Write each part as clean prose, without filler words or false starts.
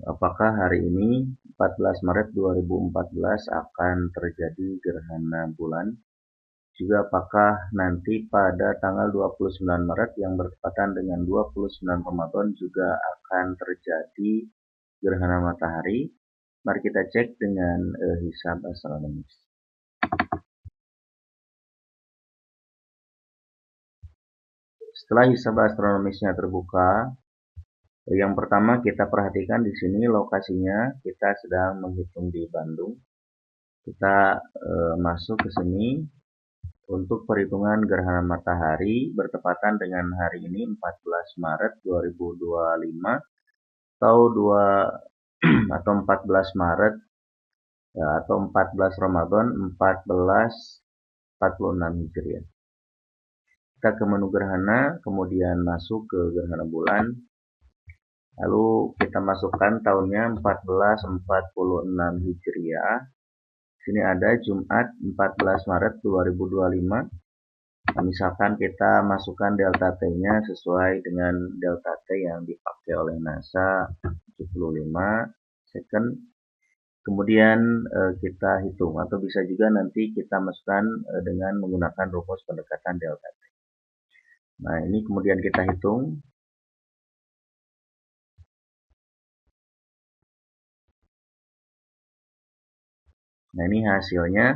apakah hari ini 14 Maret 2014 akan terjadi gerhana bulan. Juga apakah nanti pada tanggal 29 Maret yang bertepatan dengan 29 Ramadan juga akan terjadi gerhana matahari. Mari kita cek dengan hisab astronomis. Setelah hisab astronomisnya terbuka, yang pertama kita perhatikan di sini lokasinya, kita sedang menghitung di Bandung. Kita masuk ke sini untuk perhitungan gerhana matahari bertepatan dengan hari ini 14 Maret 2025 atau 14 Maret ya, atau 14 Ramadan 1446 Hijriah. Kita ke menu gerhana, kemudian masuk ke gerhana bulan. Lalu kita masukkan tahunnya 1446 Hijriah. Sini ada Jumat 14 Maret 2025. Nah, misalkan kita masukkan delta T-nya sesuai dengan delta T yang dipakai oleh NASA 75 second. Kemudian kita hitung, atau bisa juga nanti kita masukkan dengan menggunakan rumus pendekatan delta T. Nah, ini kemudian kita hitung. Nah, ini hasilnya.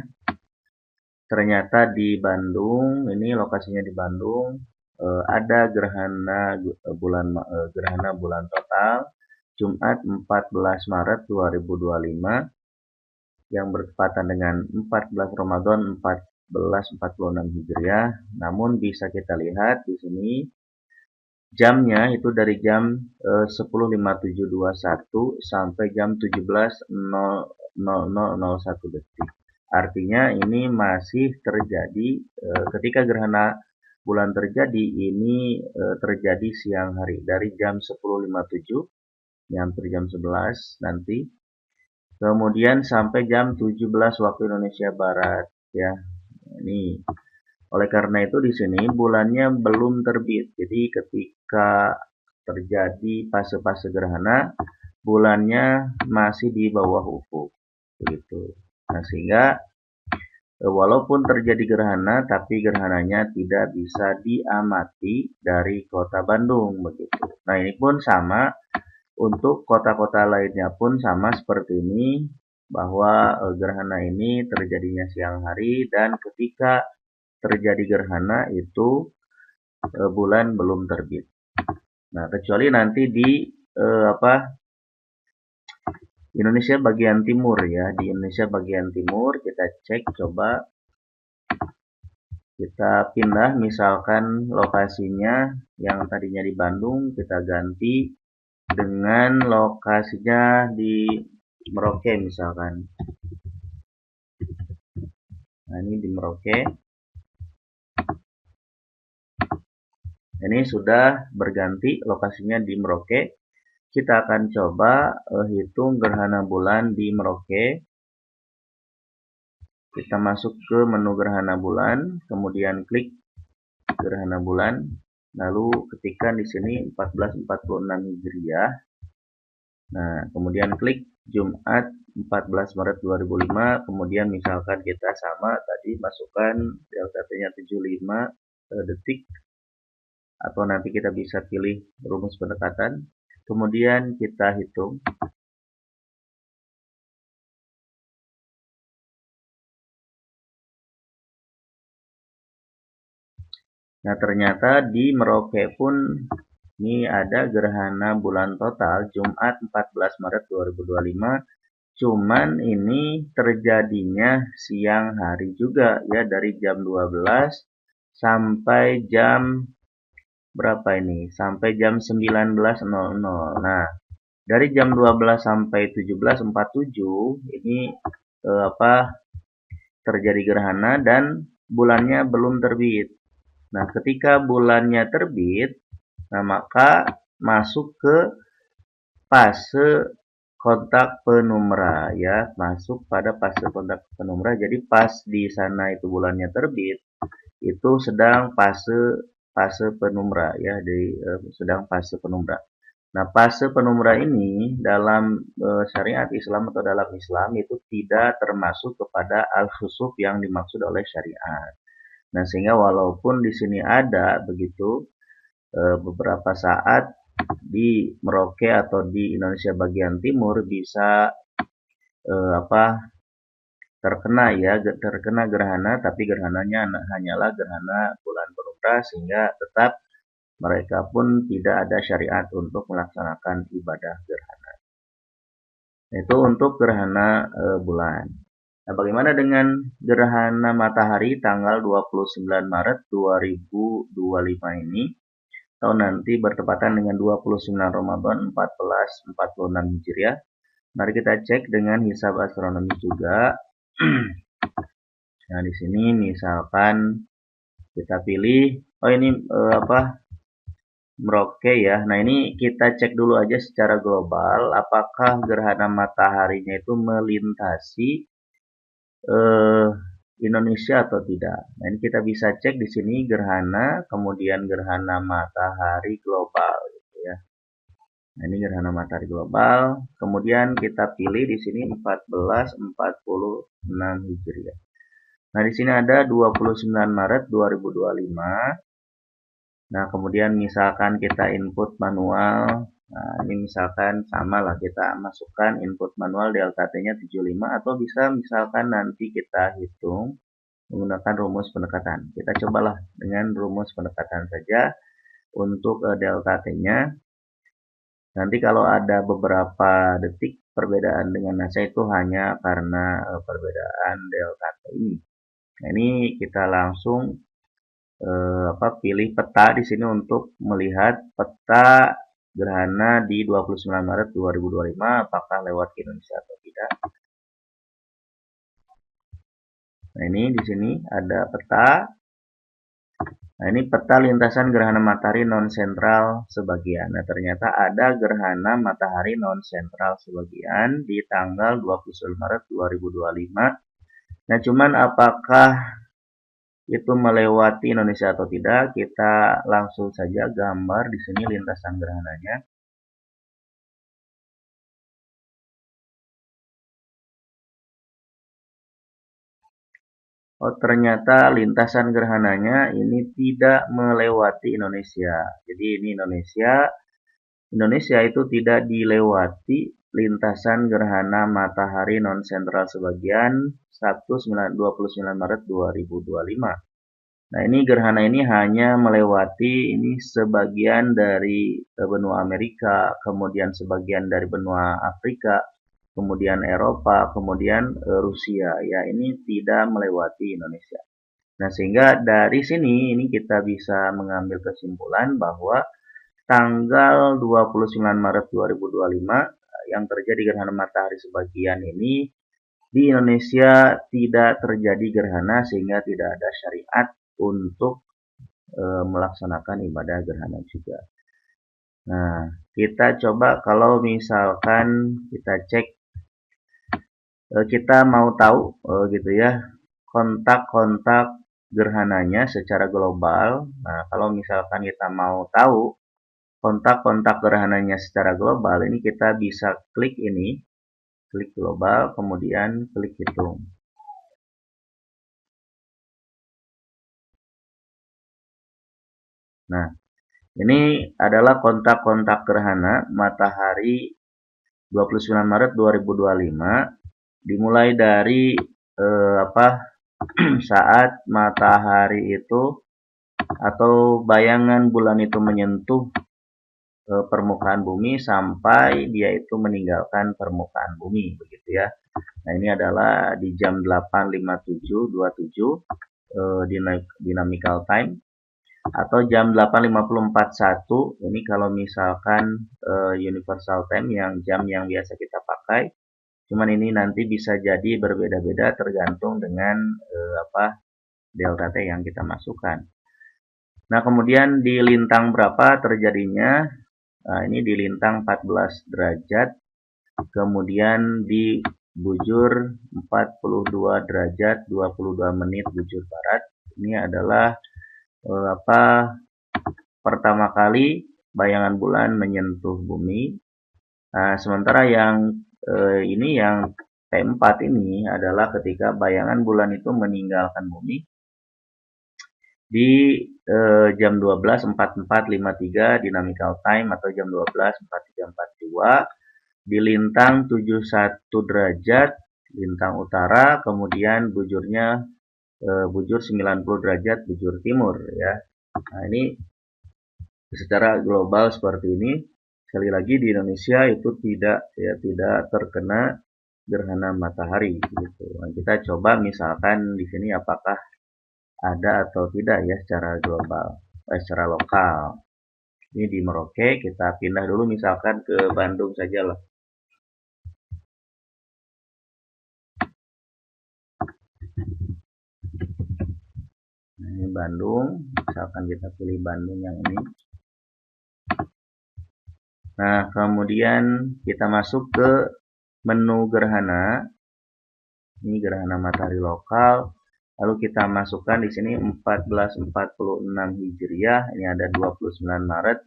Ternyata di Bandung, ini lokasinya di Bandung, ada gerhana bulan total Jumat 14 Maret 2025 yang bertepatan dengan 14 Ramadan 1446 Hijriah. Namun bisa kita lihat di sini jamnya itu dari jam 10.5721 sampai jam 17.0001 detik. Artinya ini masih terjadi ketika gerhana bulan terjadi, ini terjadi siang hari dari jam 10.57 hampir jam 11 nanti. Kemudian sampai jam 17 waktu Indonesia Barat ya. Ini oleh karena itu di sini bulannya belum terbit. Jadi ketika terjadi fase-fase gerhana, bulannya masih di bawah ufuk. Begitu. Nah, sehingga walaupun terjadi gerhana, tapi gerhananya tidak bisa diamati dari kota Bandung. Begitu. Nah, ini pun sama untuk kota-kota lainnya pun sama seperti ini, bahwa gerhana ini terjadinya siang hari dan ketika terjadi gerhana itu bulan belum terbit. Nah, kecuali nanti di Indonesia bagian timur ya. Di Indonesia bagian timur kita cek, coba kita pindah, misalkan lokasinya yang tadinya di Bandung kita ganti dengan lokasinya di Merauke misalkan. Nah, ini di Merauke. Ini sudah berganti lokasinya di Merauke. Kita akan coba hitung gerhana bulan di Merauke. Kita masuk ke menu gerhana bulan, kemudian klik gerhana bulan, lalu ketikkan di sini 1446 Hijriah. Nah, kemudian klik Jumat 14 Maret 2005, kemudian misalkan kita sama tadi masukkan delta T-nya 75 detik, atau nanti kita bisa pilih rumus pendekatan, kemudian kita hitung. Nah, ternyata di Merauke pun ini ada gerhana bulan total Jumat 14 Maret 2025. Cuman ini terjadinya siang hari juga ya, dari jam 12 sampai jam berapa ini? Sampai jam 19.00. Nah, dari jam 12 sampai 17.47 ini terjadi gerhana dan bulannya belum terbit. Nah, ketika bulannya terbit, nah maka masuk ke fase kontak penumbra ya, masuk pada fase kontak penumbra. Jadi pas di sana itu bulannya terbit, itu sedang fase penumbra ya, sedang fase penumbra. Nah, fase penumbra ini dalam syariat Islam atau dalam Islam itu tidak termasuk kepada al-khusuf yang dimaksud oleh syariat. Nah, sehingga walaupun di sini ada begitu beberapa saat di Merauke atau di Indonesia bagian timur bisa apa terkena ya terkena gerhana, tapi gerhananya hanyalah gerhana bulan penumbra sehingga tetap mereka pun tidak ada syariat untuk melaksanakan ibadah gerhana. Itu untuk gerhana bulan. Nah, bagaimana dengan gerhana matahari tanggal 29 Maret 2025 ini? Tahun nanti bertepatan dengan 29 Ramadan 1446 Hijriah. Mari kita cek dengan hisab astronomi juga. Nah, di sini misalkan kita pilih, oh ini Merauke ya. Nah, ini kita cek dulu aja secara global, apakah gerhana mataharinya itu melintasi Indonesia atau tidak. Nah, ini kita bisa cek di sini gerhana, kemudian gerhana matahari global gitu ya. Nah, ini gerhana matahari global, kemudian kita pilih di sini 1446 Hijriah. Nah, di sini ada 29 Maret 2025. Nah, kemudian misalkan kita input manual. Nah, ini misalkan sama lah kita masukkan input manual delta T-nya 75 atau bisa misalkan nanti kita hitung menggunakan rumus pendekatan. Kita cobalah dengan rumus pendekatan saja untuk delta T-nya. Nanti kalau ada beberapa detik perbedaan dengan NASA itu hanya karena perbedaan delta T ini. Nah, ini kita langsung pilih peta di sini untuk melihat peta gerhana di 29 Maret 2025 apakah lewat ke Indonesia atau tidak. Nah, ini di sini ada peta. Nah, ini peta lintasan gerhana matahari non sentral sebagian. Nah, ternyata ada gerhana matahari non sentral sebagian di tanggal 29 Maret 2025. Nah, cuman apakah itu melewati Indonesia atau tidak, kita langsung saja gambar di sini lintasan gerhananya. Oh, ternyata lintasan gerhananya ini tidak melewati Indonesia. Jadi ini Indonesia itu tidak dilewati lintasan gerhana matahari non sentral sebagian 29 Maret 2025. Nah, ini gerhana ini hanya melewati ini sebagian dari benua Amerika, kemudian sebagian dari benua Afrika, kemudian Eropa, kemudian Rusia. Ya, ini tidak melewati Indonesia. Nah, sehingga dari sini ini kita bisa mengambil kesimpulan bahwa tanggal 29 Maret 2025 yang terjadi gerhana matahari sebagian ini di Indonesia tidak terjadi gerhana sehingga tidak ada syariat untuk melaksanakan ibadah gerhana juga. Nah, kita coba kalau misalkan kita cek kita mau tahu gitu ya kontak-kontak gerhananya secara global. Nah, kalau misalkan kita mau tahu kontak-kontak gerhananya secara global, ini kita bisa klik ini, klik global, kemudian klik hitung. Nah, ini adalah kontak-kontak gerhana matahari 29 Maret 2025 dimulai dari saat matahari itu atau bayangan bulan itu menyentuh permukaan bumi sampai dia itu meninggalkan permukaan bumi begitu ya. Nah, ini adalah di jam 8.57.27 dynamical time atau jam 8.54.1 ini kalau misalkan universal time yang jam yang biasa kita pakai. Cuman ini nanti bisa jadi berbeda-beda tergantung dengan delta T yang kita masukkan. Nah, kemudian di lintang berapa terjadinya? Nah, ini di lintang 14 derajat. Kemudian di bujur 42 derajat 22 menit bujur barat. Ini adalah pertama kali bayangan bulan menyentuh bumi. Nah, sementara yang ini yang P4 ini adalah ketika bayangan bulan itu meninggalkan bumi di jam 12.44.53 dynamical time atau jam 12.43.42 di lintang 71 derajat lintang utara, kemudian bujurnya bujur 90 derajat bujur timur ya. Nah, ini secara global seperti ini. Sekali lagi di Indonesia itu tidak terkena gerhana matahari gitu. Nah, kita coba misalkan di sini apakah ada atau tidak ya secara global, secara lokal. Ini di Merauke, kita pindah dulu misalkan ke Bandung saja lah. Nah, ini Bandung, misalkan kita pilih Bandung yang ini. Nah, kemudian kita masuk ke menu gerhana. Ini gerhana matahari lokal. Lalu kita masukkan di sini 1446 Hijriah. Ini ada 29 Maret.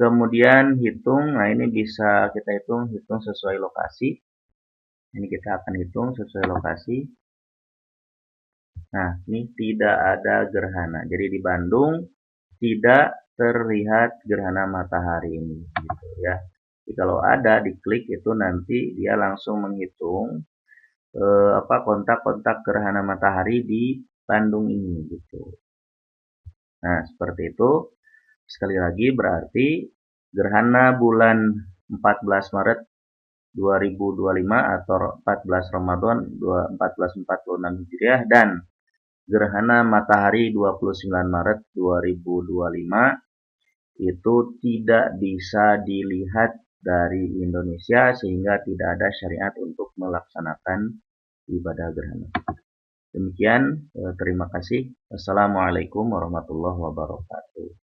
Kemudian hitung. Nah, ini bisa kita hitung sesuai lokasi. Ini kita akan hitung sesuai lokasi. Nah, ini tidak ada gerhana. Jadi di Bandung tidak terlihat gerhana matahari ini gitu ya. Jadi kalau ada diklik itu nanti dia langsung menghitung kontak-kontak gerhana matahari di Bandung ini gitu. Nah, seperti itu. Sekali lagi berarti gerhana bulan 14 Maret 2025 atau 14 Ramadan 1446 Hijriah dan gerhana matahari 29 Maret 2025 itu tidak bisa dilihat dari Indonesia sehingga tidak ada syariat untuk melaksanakan ibadah gerhana. Demikian, terima kasih. Wassalamualaikum warahmatullahi wabarakatuh.